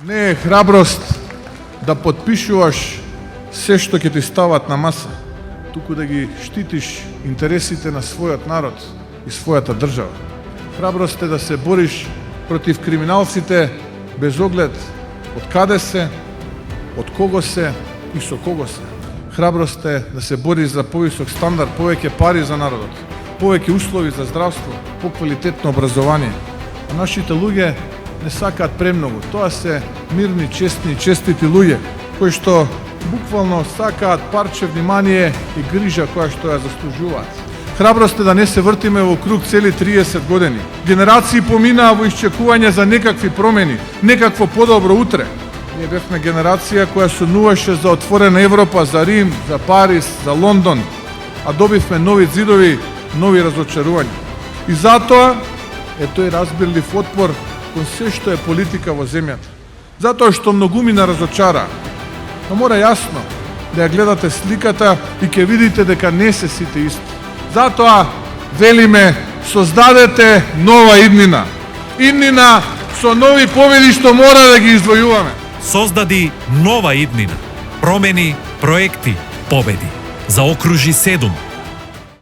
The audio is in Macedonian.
Не е храброст да подпишуваш се што ќе ти стават на маса, туку да ги штитиш интересите на својот народ и својата држава. Храброст е да се бориш против криминалците без оглед од каде се, од кого се и со кого се. Храброст е да се бориш за повисок стандард, повеќе пари за народот, повеќе услови за здравство, поквалитетно образование. А нашите луѓе не сакаат премногу. Тоа се мирни, честни, честити луѓе, кои што буквално сакаат парче внимание и грижа која што ја заслужуваат. Храброст е да не се вртиме во круг цели 30 години. Генерации поминаа во исчекување за некакви промени, некакво подобро утре. Ние бевме генерација која сонуваше за отворена Европа, за Рим, за Париз, за Лондон, а добивме нови зидови, нови разочарувања. И затоа е тој разбирлив отпор кон се што е политика во земјата. Затоа што многумина разочара. Но мора јасно да ја гледате сликата и ќе видите дека не се сите исти. Затоа велиме, создадете нова иднина. Иднина со нови победи што мора да ги извојуваме. Создади нова иднина. Промени, проекти, победи. Заокружи 7.